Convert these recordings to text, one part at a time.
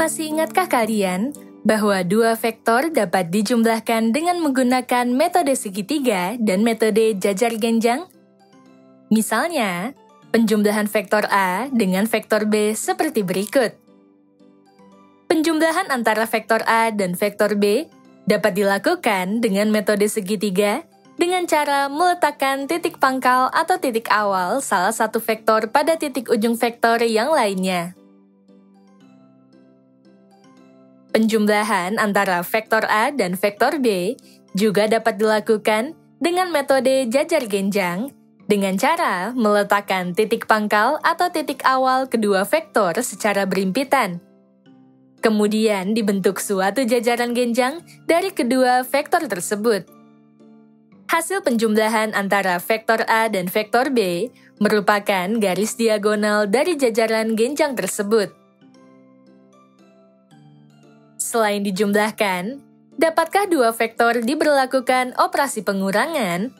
Masih ingatkah kalian bahwa dua vektor dapat dijumlahkan dengan menggunakan metode segitiga dan metode jajar genjang? Misalnya, penjumlahan vektor A dengan vektor B seperti berikut. Penjumlahan antara vektor A dan vektor B dapat dilakukan dengan metode segitiga dengan cara meletakkan titik pangkal atau titik awal salah satu vektor pada titik ujung vektor yang lainnya. Penjumlahan antara vektor A dan vektor B juga dapat dilakukan dengan metode jajar genjang dengan cara meletakkan titik pangkal atau titik awal kedua vektor secara berimpitan. Kemudian dibentuk suatu jajaran genjang dari kedua vektor tersebut. Hasil penjumlahan antara vektor A dan vektor B merupakan garis diagonal dari jajaran genjang tersebut. Selain dijumlahkan, dapatkah dua vektor diberlakukan operasi pengurangan?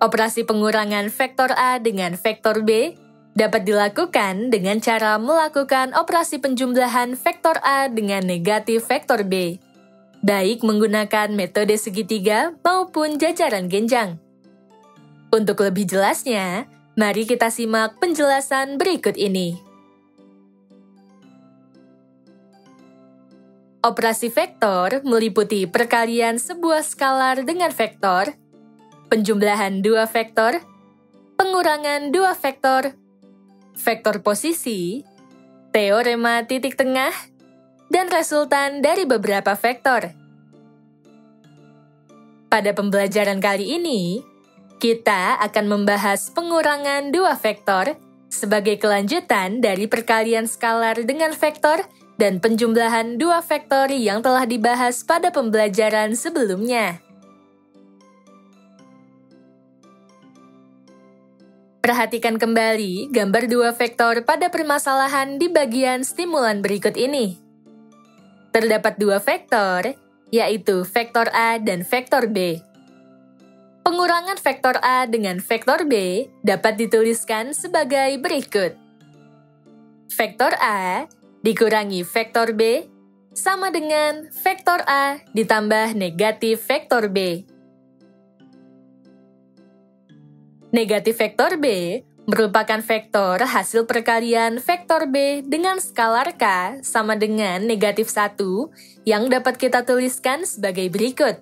Operasi pengurangan vektor A dengan vektor B dapat dilakukan dengan cara melakukan operasi penjumlahan vektor A dengan negatif vektor B, baik menggunakan metode segitiga maupun jajaran genjang. Untuk lebih jelasnya, mari kita simak penjelasan berikut ini. Operasi vektor meliputi perkalian sebuah skalar dengan vektor, penjumlahan dua vektor, pengurangan dua vektor, vektor posisi, teorema titik tengah, dan resultan dari beberapa vektor. Pada pembelajaran kali ini, kita akan membahas pengurangan dua vektor sebagai kelanjutan dari perkalian skalar dengan vektor dan penjumlahan dua vektor yang telah dibahas pada pembelajaran sebelumnya. Perhatikan kembali gambar dua vektor pada permasalahan di bagian stimulan berikut ini. Terdapat dua vektor, yaitu vektor A dan vektor B. Pengurangan vektor A dengan vektor B dapat dituliskan sebagai berikut. Vektor A dikurangi vektor B sama dengan vektor A ditambah negatif vektor B. Negatif vektor B merupakan vektor hasil perkalian vektor B dengan skalar K sama dengan negatif 1 yang dapat kita tuliskan sebagai berikut.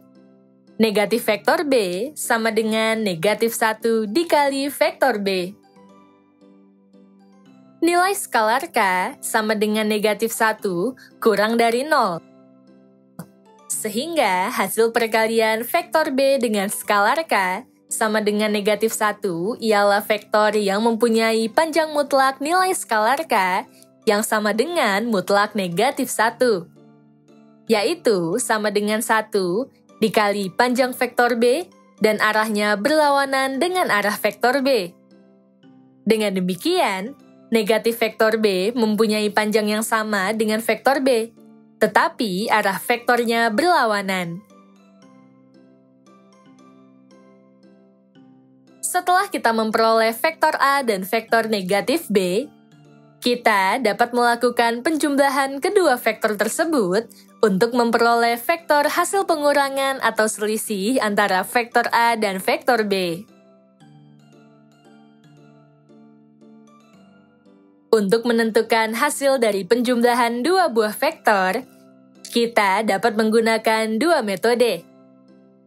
Negatif vektor B sama dengan negatif 1 dikali vektor B. Nilai skalar K sama dengan negatif 1 kurang dari 0. Sehingga hasil perkalian vektor B dengan skalar K sama dengan negatif 1 ialah vektor yang mempunyai panjang mutlak nilai skalar K yang sama dengan mutlak negatif 1. Yaitu sama dengan 1 dikali panjang vektor B dan arahnya berlawanan dengan arah vektor B. Dengan demikian, negatif vektor B mempunyai panjang yang sama dengan vektor B, tetapi arah vektornya berlawanan. Setelah kita memperoleh vektor A dan vektor negatif B, kita dapat melakukan penjumlahan kedua vektor tersebut untuk memperoleh vektor hasil pengurangan atau selisih antara vektor A dan vektor B. Untuk menentukan hasil dari penjumlahan dua buah vektor, kita dapat menggunakan dua metode,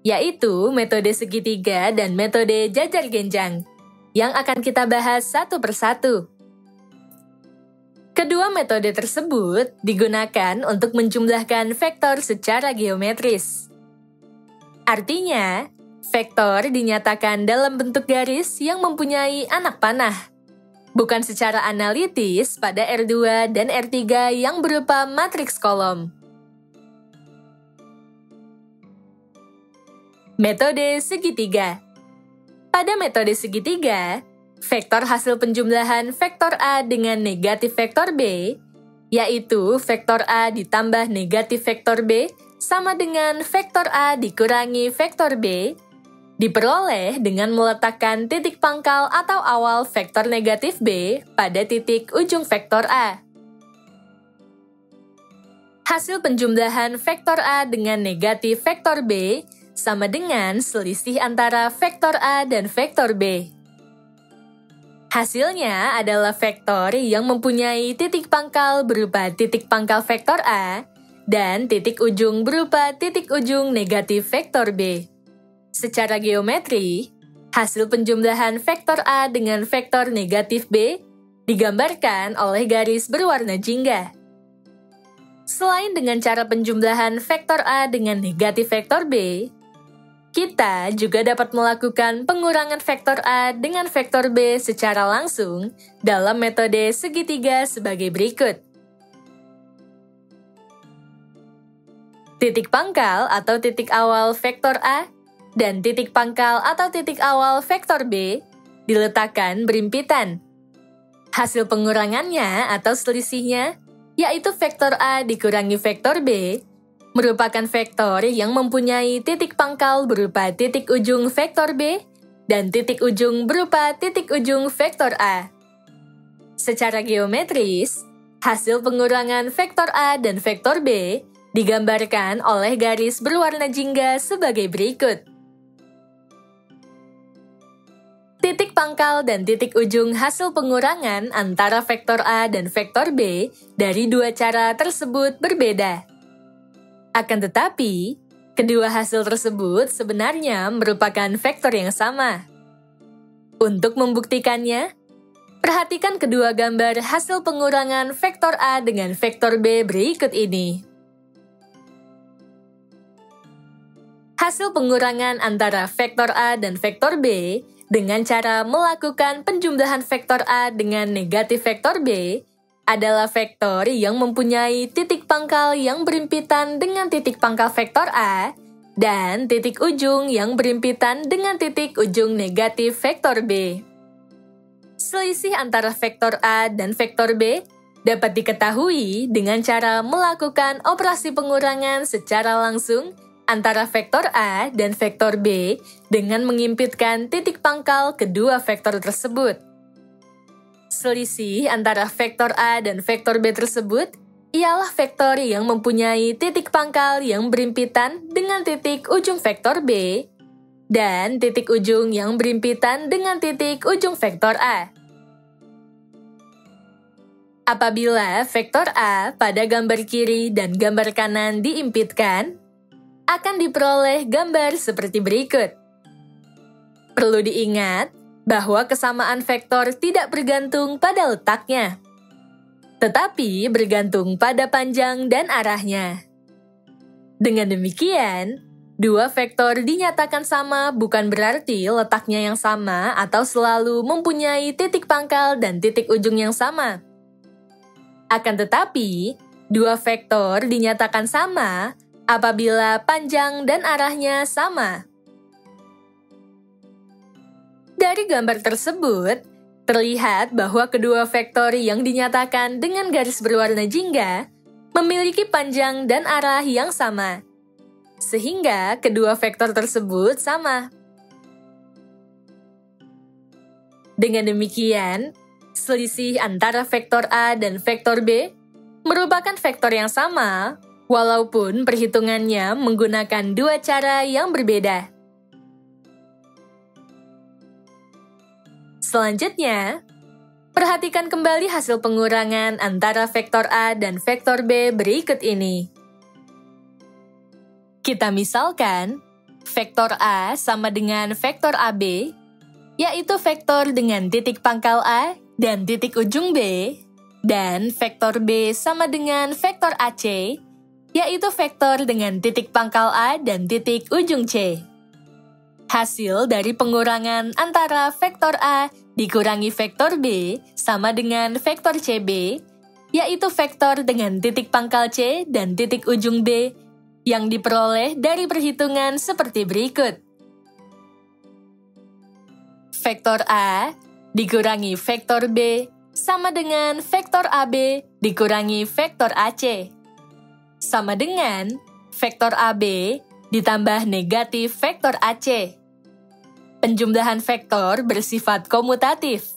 yaitu metode segitiga dan metode jajar genjang, yang akan kita bahas satu persatu. Kedua metode tersebut digunakan untuk menjumlahkan vektor secara geometris. Artinya, vektor dinyatakan dalam bentuk garis yang mempunyai anak panah, bukan secara analitis pada R2 dan R3 yang berupa matriks kolom. Metode segitiga. Pada metode segitiga, vektor hasil penjumlahan vektor A dengan negatif vektor B, yaitu vektor A ditambah negatif vektor B sama dengan vektor A dikurangi vektor B, diperoleh dengan meletakkan titik pangkal atau awal vektor negatif B pada titik ujung vektor A. Hasil penjumlahan vektor A dengan negatif vektor B sama dengan selisih antara vektor A dan vektor B. Hasilnya adalah vektor yang mempunyai titik pangkal berupa titik pangkal vektor A dan titik ujung berupa titik ujung negatif vektor B. Secara geometri, hasil penjumlahan vektor A dengan vektor negatif B digambarkan oleh garis berwarna jingga. Selain dengan cara penjumlahan vektor A dengan negatif vektor B, kita juga dapat melakukan pengurangan vektor A dengan vektor B secara langsung dalam metode segitiga sebagai berikut. Titik pangkal atau titik awal vektor A dan titik pangkal atau titik awal vektor B diletakkan berimpitan. Hasil pengurangannya atau selisihnya, yaitu vektor A dikurangi vektor B, merupakan vektor yang mempunyai titik pangkal berupa titik ujung vektor B dan titik ujung berupa titik ujung vektor A. Secara geometris, hasil pengurangan vektor A dan vektor B digambarkan oleh garis berwarna jingga sebagai berikut. Titik pangkal dan titik ujung hasil pengurangan antara vektor A dan vektor B dari dua cara tersebut berbeda. Akan tetapi, kedua hasil tersebut sebenarnya merupakan vektor yang sama. Untuk membuktikannya, perhatikan kedua gambar hasil pengurangan vektor A dengan vektor B berikut ini. Hasil pengurangan antara vektor A dan vektor B dengan cara melakukan penjumlahan vektor A dengan negatif vektor B adalah vektor yang mempunyai titik pangkal yang berimpitan dengan titik pangkal vektor A dan titik ujung yang berimpitan dengan titik ujung negatif vektor B. Selisih antara vektor A dan vektor B dapat diketahui dengan cara melakukan operasi pengurangan secara langsung antara vektor A dan vektor B dengan mengimpitkan titik pangkal kedua vektor tersebut. Selisih antara vektor A dan vektor B tersebut ialah vektor yang mempunyai titik pangkal yang berimpitan dengan titik ujung vektor B dan titik ujung yang berimpitan dengan titik ujung vektor A. Apabila vektor A pada gambar kiri dan gambar kanan diimpitkan, akan diperoleh gambar seperti berikut. Perlu diingat bahwa kesamaan vektor tidak bergantung pada letaknya, tetapi bergantung pada panjang dan arahnya. Dengan demikian, dua vektor dinyatakan sama bukan berarti letaknya yang sama atau selalu mempunyai titik pangkal dan titik ujung yang sama. Akan tetapi, dua vektor dinyatakan sama apabila panjang dan arahnya sama. Dari gambar tersebut, terlihat bahwa kedua vektor yang dinyatakan dengan garis berwarna jingga memiliki panjang dan arah yang sama, sehingga kedua vektor tersebut sama. Dengan demikian, selisih antara vektor A dan vektor B merupakan vektor yang sama, walaupun perhitungannya menggunakan dua cara yang berbeda. Selanjutnya, perhatikan kembali hasil pengurangan antara vektor A dan vektor B berikut ini. Kita misalkan, vektor A sama dengan vektor AB, yaitu vektor dengan titik pangkal A dan titik ujung B, dan vektor B sama dengan vektor AC, yaitu vektor dengan titik pangkal A dan titik ujung C. Hasil dari pengurangan antara vektor A dikurangi vektor B sama dengan vektor CB, yaitu vektor dengan titik pangkal C dan titik ujung B yang diperoleh dari perhitungan seperti berikut. Vektor A dikurangi vektor B sama dengan vektor AB dikurangi vektor AC, sama dengan vektor AB ditambah negatif vektor AC. Penjumlahan vektor bersifat komutatif,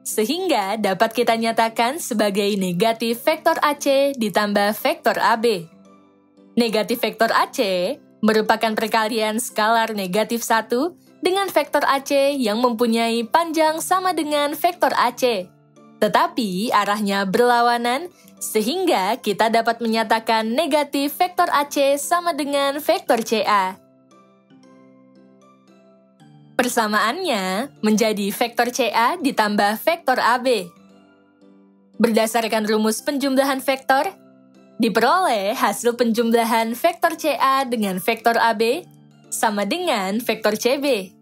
sehingga dapat kita nyatakan sebagai negatif vektor AC ditambah vektor AB. Negatif vektor AC merupakan perkalian skalar negatif 1 dengan vektor AC yang mempunyai panjang sama dengan vektor AC. Tetapi arahnya berlawanan, sehingga kita dapat menyatakan negatif vektor AC sama dengan vektor CA. Persamaannya menjadi vektor CA ditambah vektor AB. Berdasarkan rumus penjumlahan vektor, diperoleh hasil penjumlahan vektor CA dengan vektor AB sama dengan vektor CB.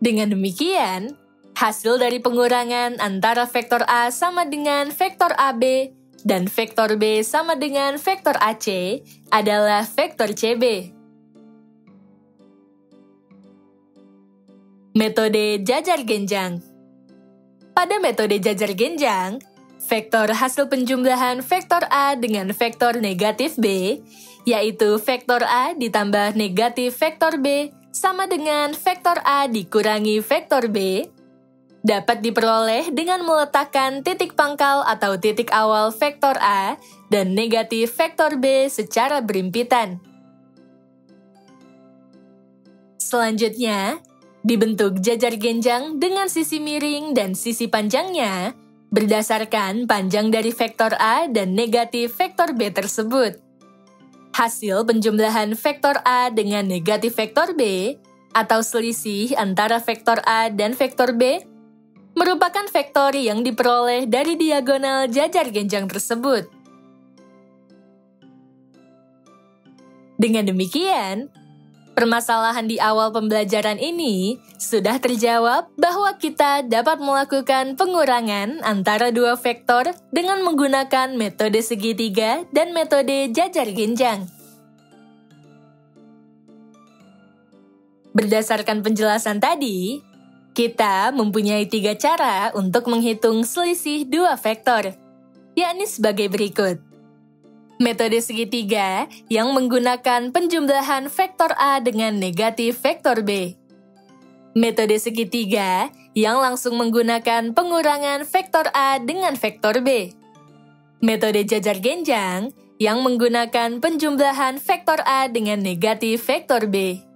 Dengan demikian, hasil dari pengurangan antara vektor A sama dengan vektor AB dan vektor B sama dengan vektor AC adalah vektor CB. Metode jajar genjang. Pada metode jajar genjang, vektor hasil penjumlahan vektor A dengan vektor negatif B, yaitu vektor A ditambah negatif vektor B sama dengan vektor A dikurangi vektor B, dapat diperoleh dengan meletakkan titik pangkal atau titik awal vektor A dan negatif vektor B secara berimpitan. Selanjutnya, dibentuk jajar genjang dengan sisi miring dan sisi panjangnya berdasarkan panjang dari vektor A dan negatif vektor B tersebut. Hasil penjumlahan vektor A dengan negatif vektor B atau selisih antara vektor A dan vektor B merupakan vektor yang diperoleh dari diagonal jajar genjang tersebut. Dengan demikian, permasalahan di awal pembelajaran ini sudah terjawab bahwa kita dapat melakukan pengurangan antara dua vektor dengan menggunakan metode segitiga dan metode jajar genjang. Berdasarkan penjelasan tadi, kita mempunyai 3 cara untuk menghitung selisih dua vektor, yakni sebagai berikut. Metode segitiga yang menggunakan penjumlahan vektor A dengan negatif vektor B. Metode segitiga yang langsung menggunakan pengurangan vektor A dengan vektor B. Metode jajar genjang yang menggunakan penjumlahan vektor A dengan negatif vektor B.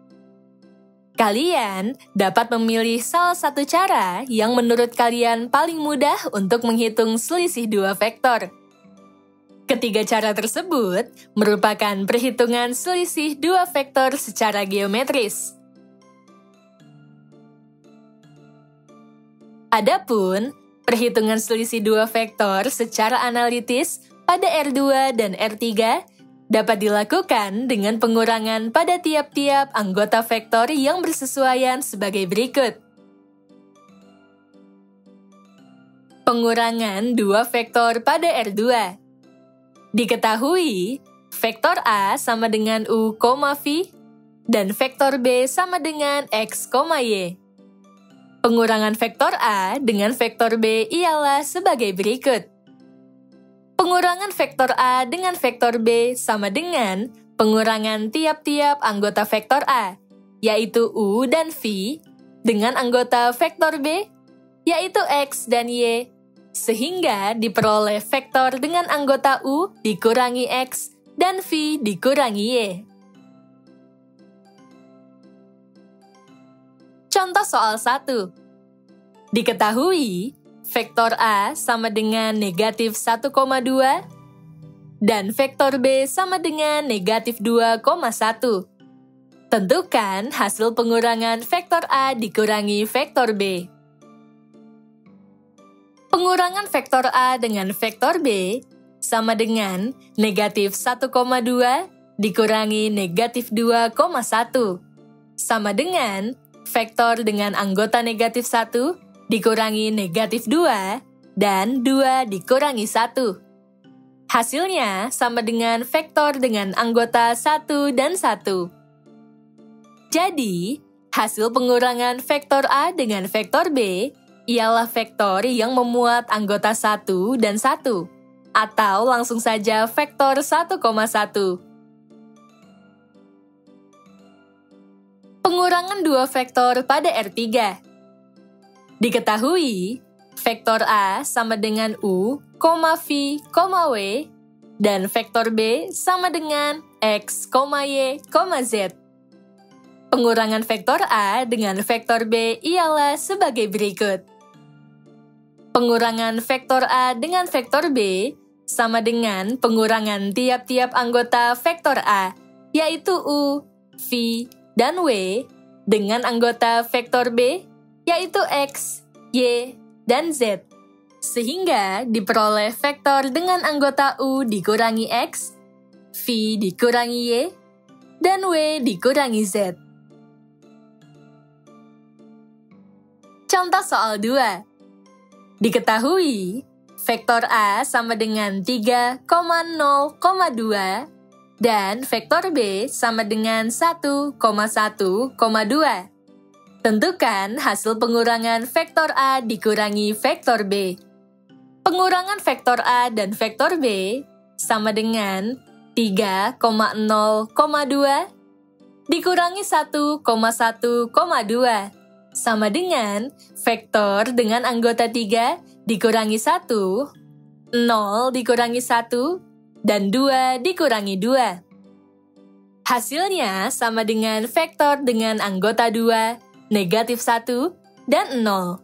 Kalian dapat memilih salah satu cara yang menurut kalian paling mudah untuk menghitung selisih dua vektor. Ketiga cara tersebut merupakan perhitungan selisih dua vektor secara geometris. Adapun perhitungan selisih dua vektor secara analitis pada R2 dan R3 dapat dilakukan dengan pengurangan pada tiap-tiap anggota vektor yang bersesuaian sebagai berikut. Pengurangan dua vektor pada R2. Diketahui, vektor A sama dengan U, V, dan vektor B sama dengan X, Y. Pengurangan vektor A dengan vektor B ialah sebagai berikut. Pengurangan vektor A dengan vektor B sama dengan pengurangan tiap-tiap anggota vektor A, yaitu U dan V, dengan anggota vektor B, yaitu X dan Y, sehingga diperoleh vektor dengan anggota U dikurangi X dan V dikurangi Y. Contoh soal 1. Diketahui, vektor A sama dengan negatif 1,2 dan vektor B sama dengan negatif 2,1. Tentukan hasil pengurangan vektor A dikurangi vektor B. Pengurangan vektor A dengan vektor B sama dengan negatif 1,2 dikurangi negatif 2,1 sama dengan vektor dengan anggota negatif 1 dikurangi negatif 2 dan 2 dikurangi 1. Hasilnya sama dengan vektor dengan anggota 1 dan 1. Jadi, hasil pengurangan vektor A dengan vektor B ialah vektor yang memuat anggota 1 dan 1, atau langsung saja vektor 1,1. Pengurangan dua vektor pada R3. Diketahui, vektor A sama dengan U, V, W, dan vektor B sama dengan X, Y, Z. Pengurangan vektor A dengan vektor B ialah sebagai berikut. Pengurangan vektor A dengan vektor B sama dengan pengurangan tiap-tiap anggota vektor A, yaitu U, V, dan W, dengan anggota vektor B, yaitu X, Y, dan Z. Sehingga diperoleh vektor dengan anggota U dikurangi X, V dikurangi Y, dan W dikurangi Z. Contoh soal 2. Diketahui, vektor A sama dengan 3,0,2 dan vektor B sama dengan 1,1,2. Tentukan hasil pengurangan vektor A dikurangi vektor B. Pengurangan vektor A dan vektor B sama dengan 3,0,2 dikurangi 1,1,2 sama dengan vektor dengan anggota 3 dikurangi 1, 0 dikurangi 1, dan 2 dikurangi 2. Hasilnya sama dengan vektor dengan anggota 2, negatif 1, dan 0.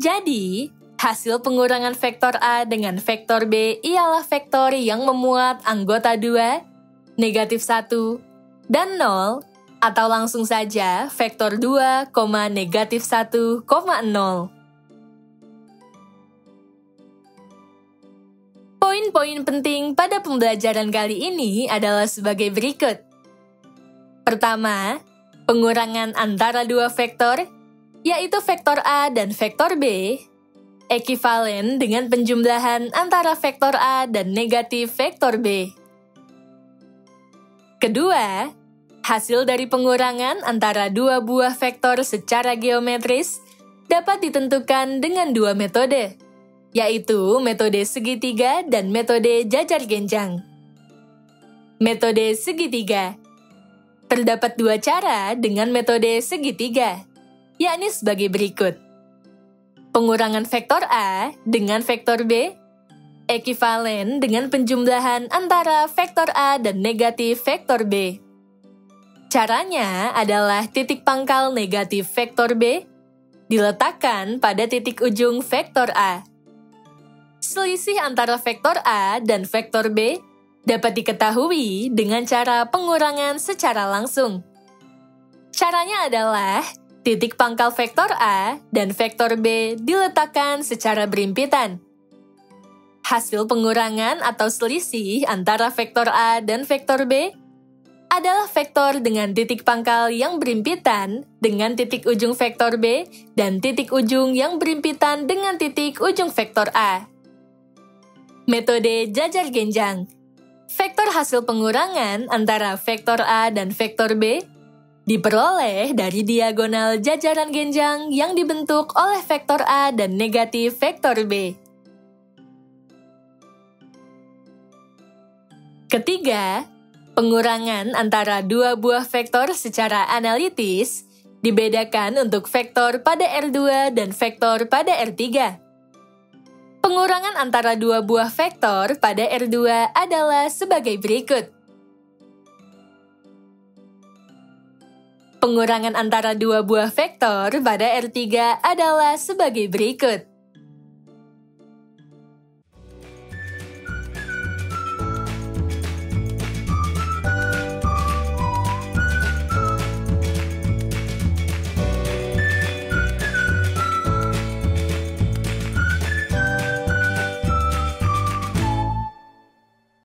Jadi, hasil pengurangan vektor A dengan vektor B ialah vektor yang memuat anggota 2, negatif 1, dan 0, atau langsung saja vektor 2, negatif 1, 0. Poin-poin penting pada pembelajaran kali ini adalah sebagai berikut. Pertama, pengurangan antara dua vektor, yaitu vektor A dan vektor B, ekivalen dengan penjumlahan antara vektor A dan negatif vektor B. Kedua, hasil dari pengurangan antara dua buah vektor secara geometris dapat ditentukan dengan dua metode, yaitu metode segitiga dan metode jajar genjang. Metode segitiga. Terdapat dua cara dengan metode segitiga, yakni sebagai berikut. Pengurangan vektor A dengan vektor B, ekivalen dengan penjumlahan antara vektor A dan negatif vektor B. Caranya adalah titik pangkal negatif vektor B diletakkan pada titik ujung vektor A. Selisih antara vektor A dan vektor B dapat diketahui dengan cara pengurangan secara langsung. Caranya adalah titik pangkal vektor A dan vektor B diletakkan secara berimpitan. Hasil pengurangan atau selisih antara vektor A dan vektor B adalah vektor dengan titik pangkal yang berimpitan dengan titik ujung vektor B dan titik ujung yang berimpitan dengan titik ujung vektor A. Metode jajar genjang. Vektor hasil pengurangan antara vektor A dan vektor B diperoleh dari diagonal jajaran genjang yang dibentuk oleh vektor A dan negatif vektor B. Ketiga, pengurangan antara dua buah vektor secara analitis dibedakan untuk vektor pada R2 dan vektor pada R3. Pengurangan antara dua buah vektor pada R2 adalah sebagai berikut. Pengurangan antara dua buah vektor pada R3 adalah sebagai berikut.